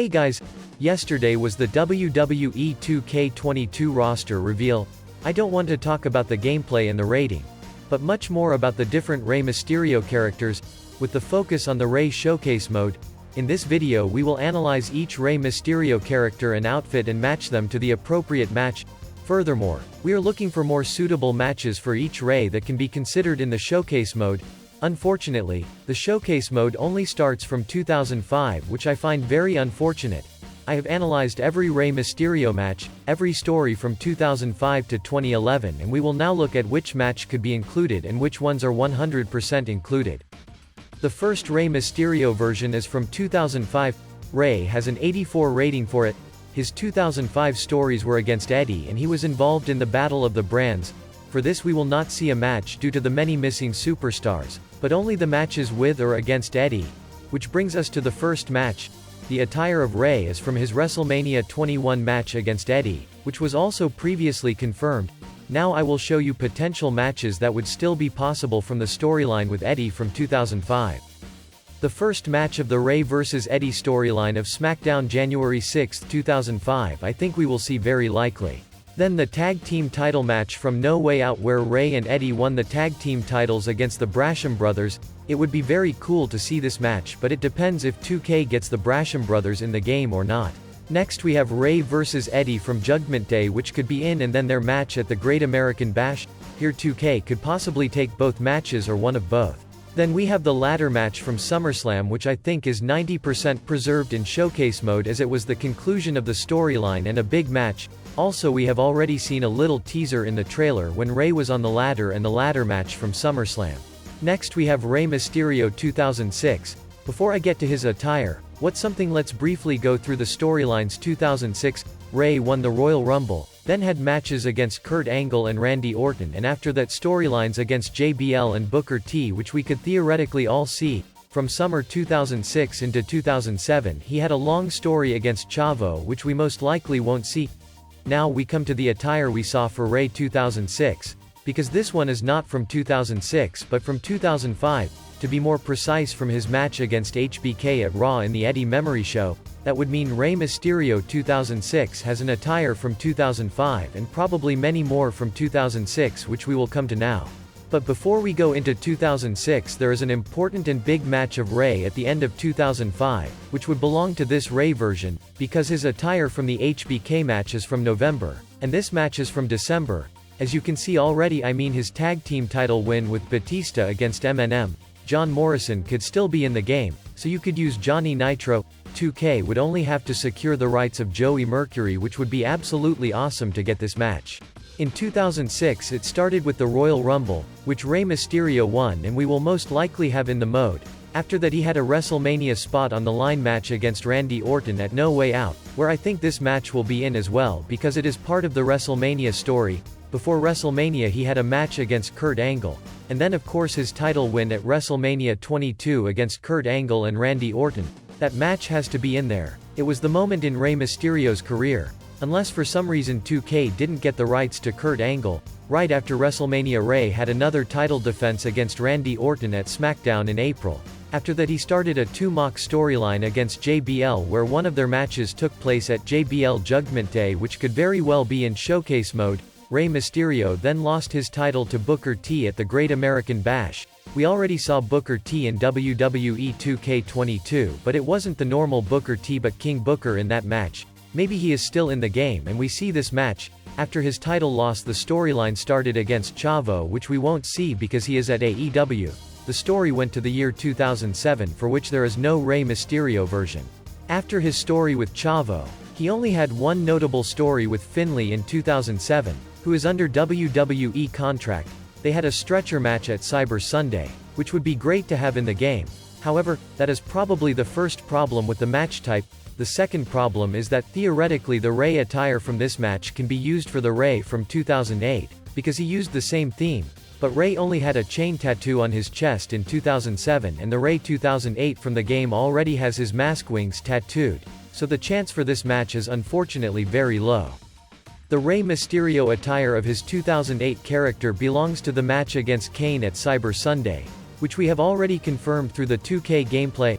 Hey guys, yesterday was the WWE 2K22 roster reveal. I don't want to talk about the gameplay and the rating, but much more about the different Rey Mysterio characters, with the focus on the Rey Showcase mode. In this video we will analyze each Rey Mysterio character and outfit and match them to the appropriate match. Furthermore, we are looking for more suitable matches for each Rey that can be considered in the Showcase mode. Unfortunately, the Showcase mode only starts from 2005, which I find very unfortunate. I have analyzed every Rey Mysterio match, every story from 2005 to 2011, and we will now look at which match could be included and which ones are 100% included. The first Rey Mysterio version is from 2005. Rey has an 84 rating for it. His 2005 stories were against Eddie and he was involved in the Battle of the Brands. For this we will not see a match due to the many missing superstars, but only the matches with or against Eddie. Which brings us to the first match. The attire of Rey is from his WrestleMania 21 match against Eddie, which was also previously confirmed. Now I will show you potential matches that would still be possible from the storyline with Eddie from 2005. The first match of the Rey vs Eddie storyline of SmackDown January 6, 2005 I think we will see very likely. Then the tag team title match from No Way Out where Rey and Eddie won the tag team titles against the Brasham brothers. It would be very cool to see this match, but it depends if 2K gets the Brasham brothers in the game or not. Next we have Rey vs Eddie from Judgment Day, which could be in and then their match at the Great American Bash. Here 2K could possibly take both matches or one of both. Then we have the ladder match from SummerSlam, which I think is 90% preserved in Showcase mode as it was the conclusion of the storyline and a big match. Also we have already seen a little teaser in the trailer when Rey was on the ladder and the ladder match from SummerSlam. Next we have Rey Mysterio 2006. Before I get to his attire, let's briefly go through the storylines. 2006, Rey won the Royal Rumble, then had matches against Kurt Angle and Randy Orton, and after that storylines against JBL and Booker T, which we could theoretically all see. From summer 2006 into 2007 he had a long story against Chavo, which we most likely won't see. Now we come to the attire we saw for Rey 2006. Because this one is not from 2006 but from 2005, to be more precise from his match against HBK at Raw in the Eddie Memory Show. That would mean Rey Mysterio 2006 has an attire from 2005 and probably many more from 2006, which we will come to now. But before we go into 2006, there is an important and big match of Rey at the end of 2005, which would belong to this Rey version, because his attire from the HBK match is from November, and this match is from December. As you can see already, I mean his tag team title win with Batista against MNM. John Morrison could still be in the game, so you could use Johnny Nitro. 2K would only have to secure the rights of Joey Mercury, which would be absolutely awesome to get this match. In 2006 it started with the Royal Rumble, which Rey Mysterio won and we will most likely have in the mode. After that he had a WrestleMania spot on the line match against Randy Orton at No Way Out, where I think this match will be in as well because it is part of the WrestleMania story. Before WrestleMania he had a match against Kurt Angle, and then of course his title win at WrestleMania 22 against Kurt Angle and Randy Orton. That match has to be in there. It was the moment in Rey Mysterio's career. Unless for some reason 2K didn't get the rights to Kurt Angle. Right after WrestleMania Rey had another title defense against Randy Orton at SmackDown in April. After that he started a two-mock storyline against JBL where one of their matches took place at JBL Judgment Day, which could very well be in Showcase mode. Rey Mysterio then lost his title to Booker T at the Great American Bash. We already saw Booker T in WWE 2K22, but it wasn't the normal Booker T but King Booker in that match. Maybe he is still in the game and we see this match. After his title loss the storyline started against Chavo, which we won't see because he is at AEW. The story went to the year 2007, for which there is no Rey Mysterio version. After his story with Chavo, he only had one notable story with Finlay in 2007, who is under WWE contract. They had a stretcher match at Cyber Sunday, which would be great to have in the game. However, that is probably the first problem with the match type. The second problem is that theoretically the Rey attire from this match can be used for the Rey from 2008, because he used the same theme. But Rey only had a chain tattoo on his chest in 2007 and the Rey 2008 from the game already has his mask wings tattooed, so the chance for this match is unfortunately very low. The Rey Mysterio attire of his 2008 character belongs to the match against Kane at Cyber Sunday, which we have already confirmed through the 2K gameplay.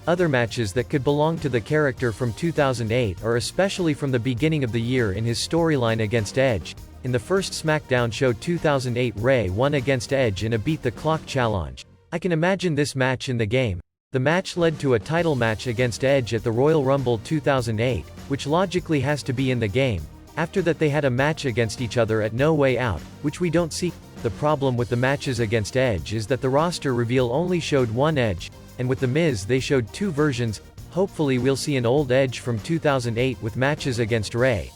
Other matches that could belong to the character from 2008 or especially from the beginning of the year in his storyline against Edge. In the first SmackDown show 2008, Rey won against Edge in a Beat the Clock challenge. I can imagine this match in the game. The match led to a title match against Edge at the Royal Rumble 2008, which logically has to be in the game. After that they had a match against each other at No Way Out, which we don't see. The problem with the matches against Edge is that the roster reveal only showed one Edge, and with The Miz they showed two versions. Hopefully we'll see an old Edge from 2008 with matches against Rey.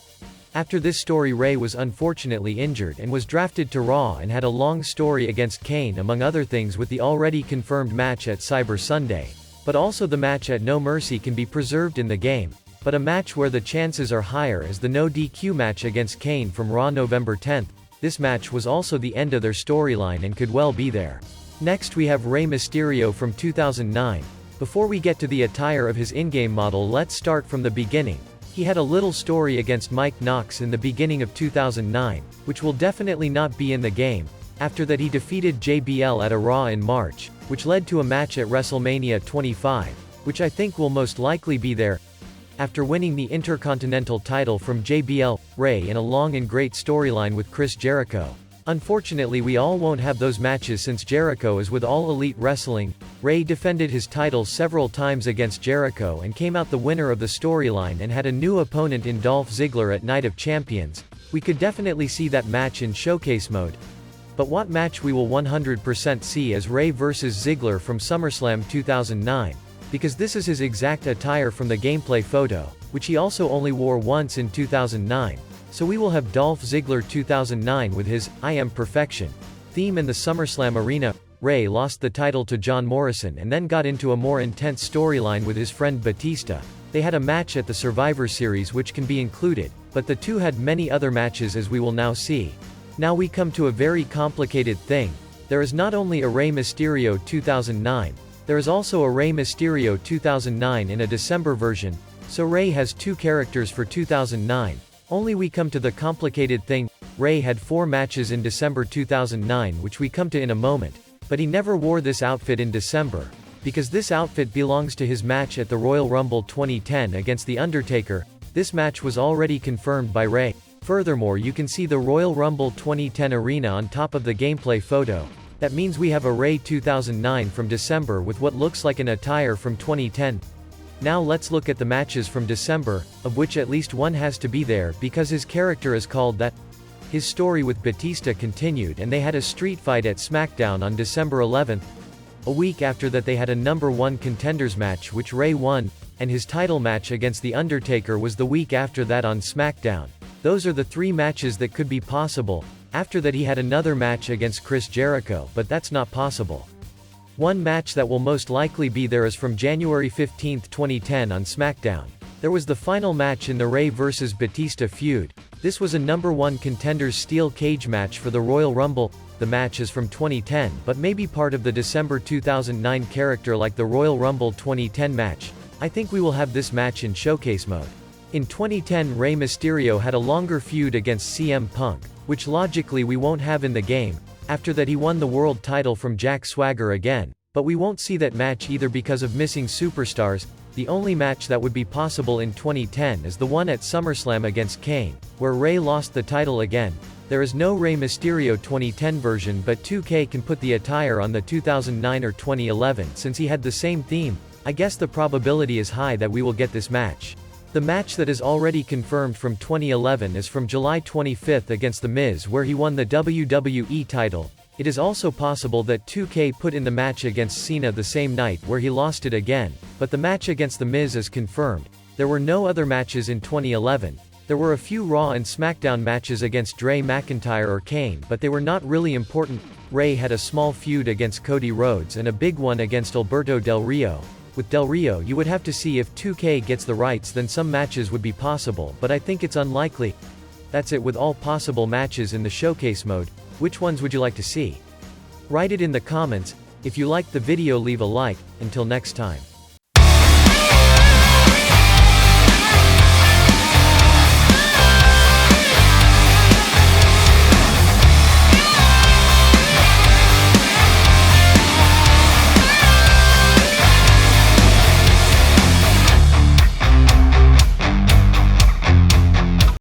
After this story, Rey was unfortunately injured and was drafted to Raw and had a long story against Kane among other things, with the already confirmed match at Cyber Sunday. But also the match at No Mercy can be preserved in the game. But a match where the chances are higher is the no DQ match against Kane from Raw November 10th. This match was also the end of their storyline and could well be there. Next we have Rey Mysterio from 2009. Before we get to the attire of his in-game model, let's start from the beginning. He had a little story against Mike Knox in the beginning of 2009, which will definitely not be in the game. After that he defeated JBL at a Raw in March, which led to a match at WrestleMania 25, which I think will most likely be there. After winning the Intercontinental title from JBL, Rey in a long and great storyline with Chris Jericho. Unfortunately we all won't have those matches since Jericho is with All Elite Wrestling. Rey defended his title several times against Jericho and came out the winner of the storyline and had a new opponent in Dolph Ziggler at Night of Champions. We could definitely see that match in showcase mode. But what match we will 100% see is Rey vs Ziggler from SummerSlam 2009. Because this is his exact attire from the gameplay photo, which he also only wore once in 2009. So we will have Dolph Ziggler 2009 with his "I Am Perfection" theme in the SummerSlam arena. Rey lost the title to John Morrison and then got into a more intense storyline with his friend Batista. They had a match at the Survivor Series which can be included, but the two had many other matches as we will now see. Now we come to a very complicated thing. There is not only a Rey Mysterio 2009, there is also a Rey Mysterio 2009 in a December version, so Rey has two characters for 2009. Only we come to the complicated thing. Rey had 4 matches in December 2009 which we come to in a moment, but he never wore this outfit in December, because this outfit belongs to his match at the Royal Rumble 2010 against The Undertaker. This match was already confirmed by Rey. Furthermore, you can see the Royal Rumble 2010 arena on top of the gameplay photo. That means we have a Rey 2009 from December with what looks like an attire from 2010. Now let's look at the matches from December, of which at least one has to be there because his character is called that. His story with Batista continued and they had a street fight at SmackDown on December 11th. A week after that they had a number 1 contenders match which Rey won, and his title match against The Undertaker was the week after that on SmackDown. Those are the 3 matches that could be possible. After that he had another match against Chris Jericho, but that's not possible. One match that will most likely be there is from January 15, 2010 on SmackDown. There was the final match in the Rey vs Batista feud. This was a number 1 contenders steel cage match for the Royal Rumble. The match is from 2010 but may be part of the December 2009 character like the Royal Rumble 2010 match. I think we will have this match in showcase mode. In 2010 Rey Mysterio had a longer feud against CM Punk, which logically we won't have in the game. After that he won the world title from Jack Swagger again, but we won't see that match either because of missing superstars. The only match that would be possible in 2010 is the one at SummerSlam against Kane, where Rey lost the title again. There is no Rey Mysterio 2010 version, but 2K can put the attire on the 2009 or 2011 since he had the same theme. I guess the probability is high that we will get this match. The match that is already confirmed from 2011 is from July 25th against The Miz where he won the WWE title. It is also possible that 2K put in the match against Cena the same night where he lost it again, but the match against The Miz is confirmed. There were no other matches in 2011. There were a few Raw and SmackDown matches against Drew McIntyre or Kane, but they were not really important. Rey had a small feud against Cody Rhodes and a big one against Alberto Del Rio. With Del Rio you would have to see if 2K gets the rights, then some matches would be possible, but I think it's unlikely. That's it with all possible matches in the showcase mode. Which ones would you like to see? Write it in the comments. If you liked the video, leave a like. Until next time.